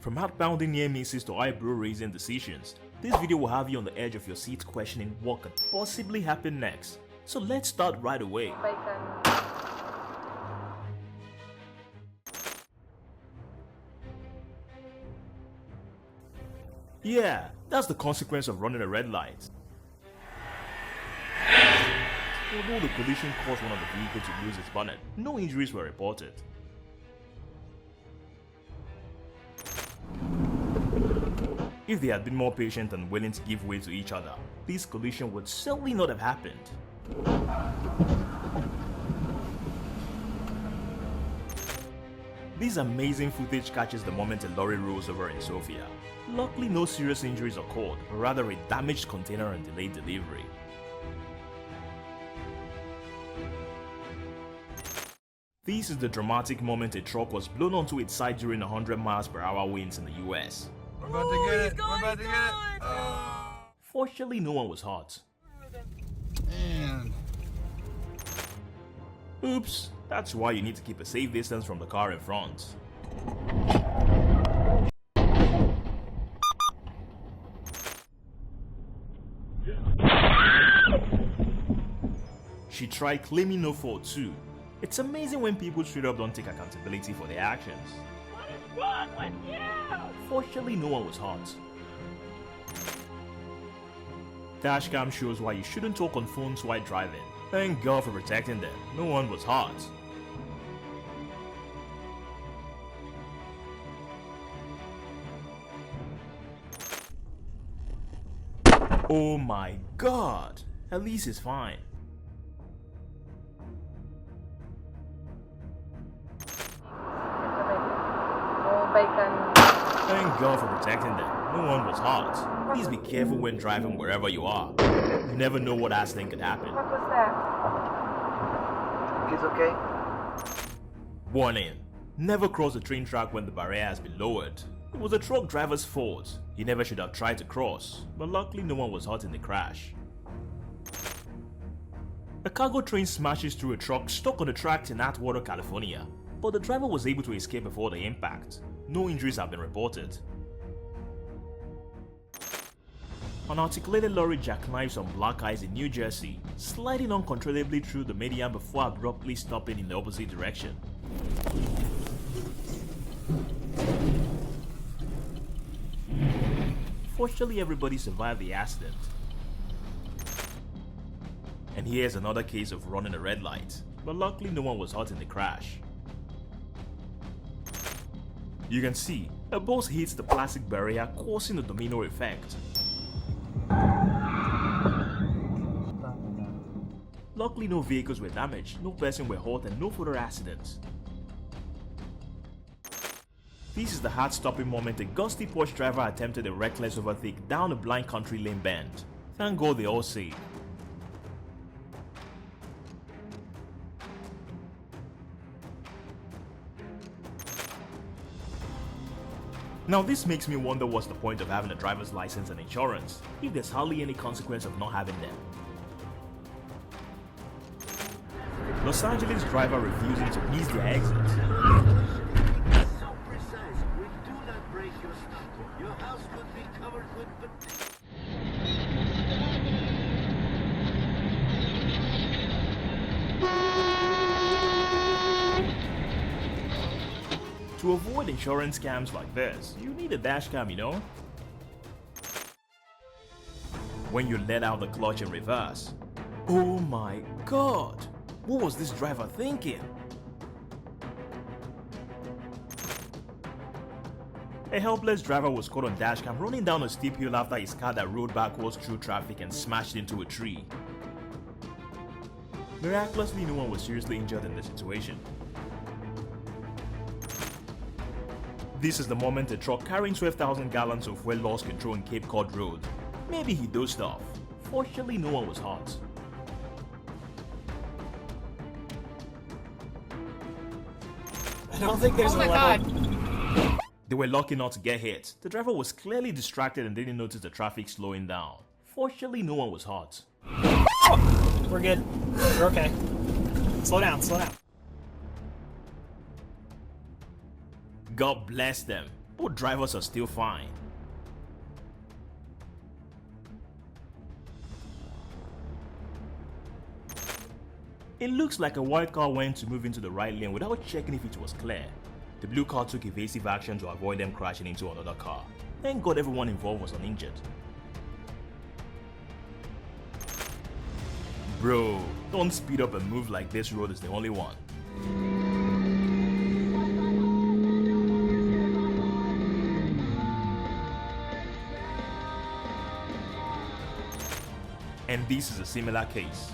From heart-pounding near misses to eyebrow-raising decisions, this video will have you on the edge of your seat questioning what could possibly happen next. So let's start right away. Yeah, that's the consequence of running a red light. Although the collision caused one of the vehicles to lose its bonnet, no injuries were reported. If they had been more patient and willing to give way to each other, this collision would certainly not have happened. This amazing footage catches the moment a lorry rolls over in Sofia. Luckily, no serious injuries occurred, but rather a damaged container and delayed delivery. This is the dramatic moment a truck was blown onto its side during 100 mph winds in the US. We're about to get it. We're about to get it. Oh. Fortunately, no one was hurt. Man. Oops, that's why you need to keep a safe distance from the car in front. She tried claiming no fault too. It's amazing when people straight up don't take accountability for their actions. What is wrong with you? Fortunately, no one was hurt. Dashcam shows why you shouldn't talk on phones while driving. Thank God for protecting them. No one was hurt. Oh my God! At least it's fine. Thank God for protecting them. No one was hurt. Please be careful when driving wherever you are. You never know what accident could happen. What was that? Kids okay? Warning: never cross the train track when the barrier has been lowered. It was the truck driver's fault. He never should have tried to cross, but luckily no one was hurt in the crash. A cargo train smashes through a truck stuck on the track in Atwater, California, but the driver was able to escape before the impact. No injuries have been reported. An articulated lorry jackknives on black ice in New Jersey, sliding uncontrollably through the median before abruptly stopping in the opposite direction. Fortunately, everybody survived the accident. And here's another case of running a red light, but luckily no one was hurt in the crash. You can see, a bus hits the plastic barrier, causing a domino effect. Luckily, no vehicles were damaged, no person were hurt, and no further accidents. This is the heart-stopping moment a gusty Porsche driver attempted a reckless overtake down a blind country lane bend. Thank God they all saved. Now this makes me wonder what's the point of having a driver's license and insurance, if there's hardly any consequence of not having them. Los Angeles driver refusing to miss their exit. So precise, we do not break your stop. Your house could be covered with To avoid insurance scams like this, you need a dashcam, you know? When you let out the clutch in reverse. Oh my God! What was this driver thinking? A helpless driver was caught on dashcam running down a steep hill after his car that rode backwards through traffic and smashed into a tree. Miraculously, no one was seriously injured in the situation. This is the moment a truck carrying 12,000 gallons of fuel lost control in Cape Cod Road. Maybe he dozed off. Fortunately, no one was hurt. I don't think there's a level. They were lucky not to get hit. The driver was clearly distracted and didn't notice the traffic slowing down. Fortunately, no one was hurt. We're good. We're okay. Slow down, slow down. God bless them. Both drivers are still fine. It looks like a white car went to move into the right lane without checking if it was clear. The blue car took evasive action to avoid them crashing into another car. Thank God everyone involved was uninjured. Bro, don't speed up and move like this road is the only one. And this is a similar case.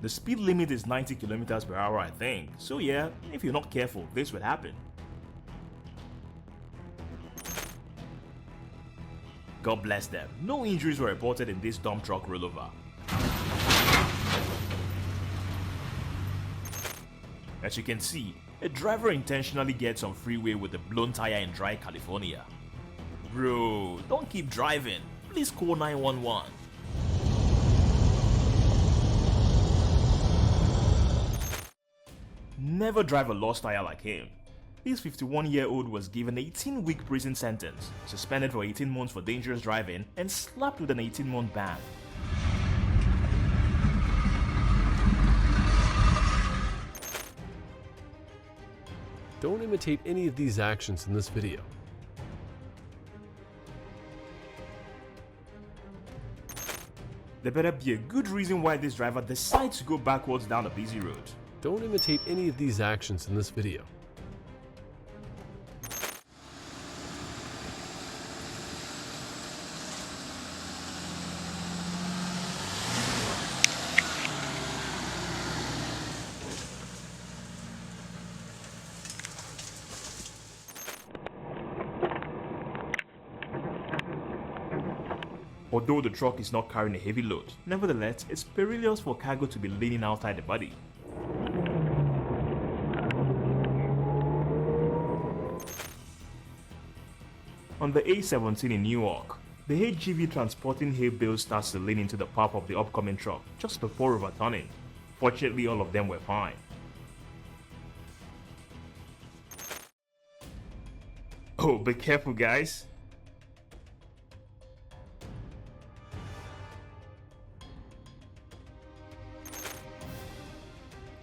The speed limit is 90 km per hour, I think, so yeah, if you're not careful, this would happen. God bless them, no injuries were reported in this dump truck rollover. As you can see, a driver intentionally gets on freeway with a blown tire in dry California. Bro, don't keep driving, please call 911. Never drive a lost tire like him. This 51-year-old was given an 18-week prison sentence, suspended for 18 months for dangerous driving, and slapped with an 18-month ban. Don't imitate any of these actions in this video. There better be a good reason why this driver decides to go backwards down a busy road. Don't imitate any of these actions in this video. Although the truck is not carrying a heavy load, nevertheless, it's perilous for cargo to be leaning outside the body. On the A17 in Newark, the HGV transporting hay bales starts to lean into the path of the upcoming truck just before overturning. Fortunately, all of them were fine. Oh, be careful guys.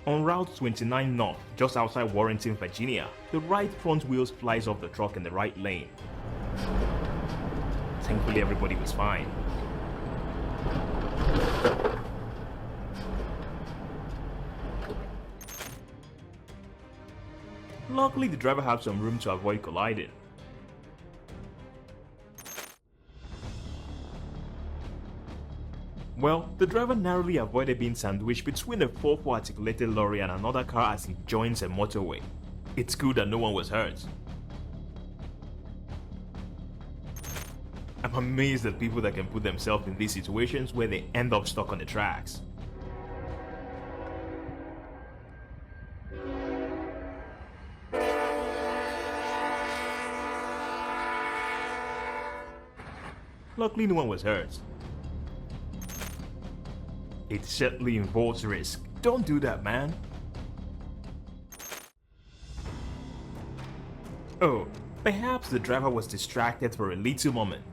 On Route 29 North, just outside Warrenton, Virginia, the right front wheels flies off the truck in the right lane. Thankfully everybody was fine. Luckily the driver had some room to avoid colliding. Well, the driver narrowly avoided being sandwiched between a 4x4 articulated lorry and another car as it joins a motorway. It's good that no one was hurt. I'm amazed at people that can put themselves in these situations where they end up stuck on the tracks. Luckily no one was hurt. It certainly involves risk. Don't do that, man. Oh, perhaps the driver was distracted for a little moment.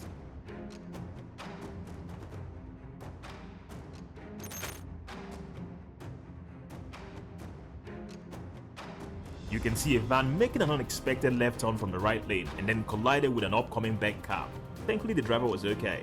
You can see a van making an unexpected left turn from the right lane and then collided with an upcoming back car. Thankfully the driver was okay.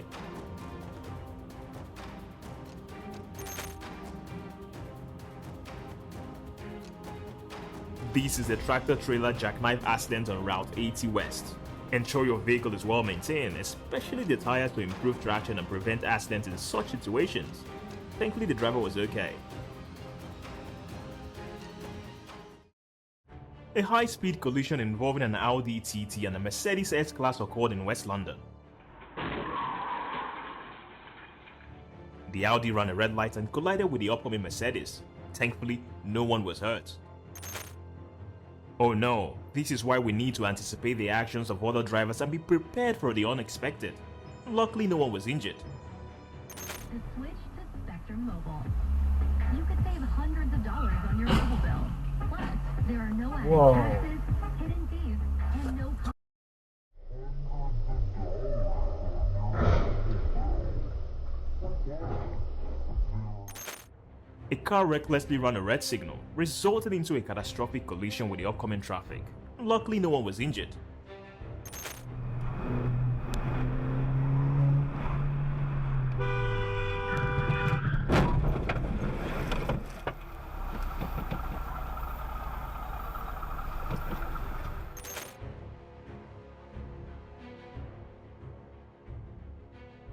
This is a tractor-trailer jackknife accident on Route 80 West. Ensure your vehicle is well maintained, especially the tires, to improve traction and prevent accidents in such situations. Thankfully the driver was okay. A high-speed collision involving an Audi TT and a Mercedes S-Class occurred in West London. The Audi ran a red light and collided with the upcoming Mercedes. Thankfully, no one was hurt. Oh no, this is why we need to anticipate the actions of other drivers and be prepared for the unexpected. Luckily, no one was injured. The switch to Spectrum Mobile. You could save hundreds of dollars on your mobile bill. Plus, there are no added Whoa. taxes, hidden fees, and no A car recklessly ran a red signal, resulting into a catastrophic collision with the upcoming traffic. Luckily, no one was injured.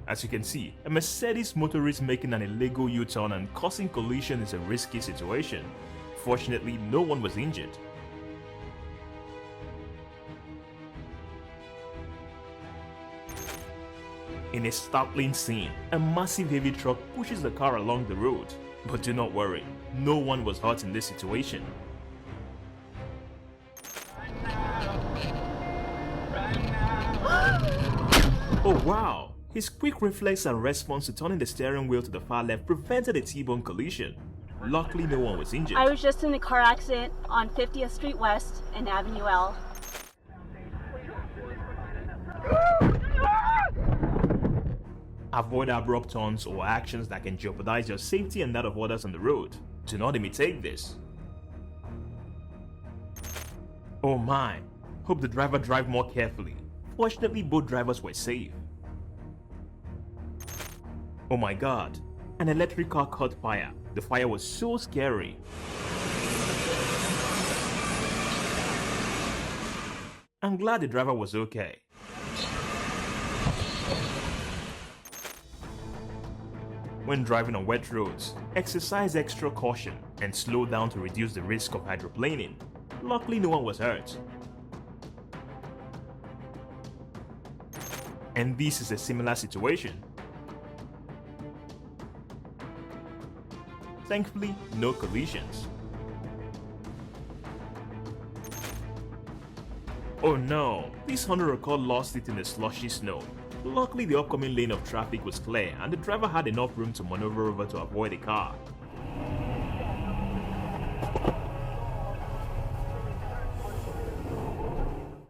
As you can see, a Mercedes motorist making an illegal U-turn and causing collision is a risky situation. Fortunately, no one was injured. In a startling scene, a massive heavy truck pushes the car along the road. But do not worry, no one was hurt in this situation. Oh wow! His quick reflex and response to turning the steering wheel to the far left prevented a T-bone collision. Luckily, no one was injured. I was just in a car accident on 50th Street West and Avenue L. Avoid abrupt turns or actions that can jeopardize your safety and that of others on the road. Do not imitate this. Oh my! Hope the driver drive more carefully. Fortunately, both drivers were safe. Oh my god, an electric car caught fire. The fire was so scary. I'm glad the driver was okay. When driving on wet roads, exercise extra caution and slow down to reduce the risk of hydroplaning. Luckily, no one was hurt. And this is a similar situation. Thankfully, no collisions. Oh no, this Honda Accord lost it in the slushy snow. Luckily, the upcoming lane of traffic was clear and the driver had enough room to maneuver over to avoid the car.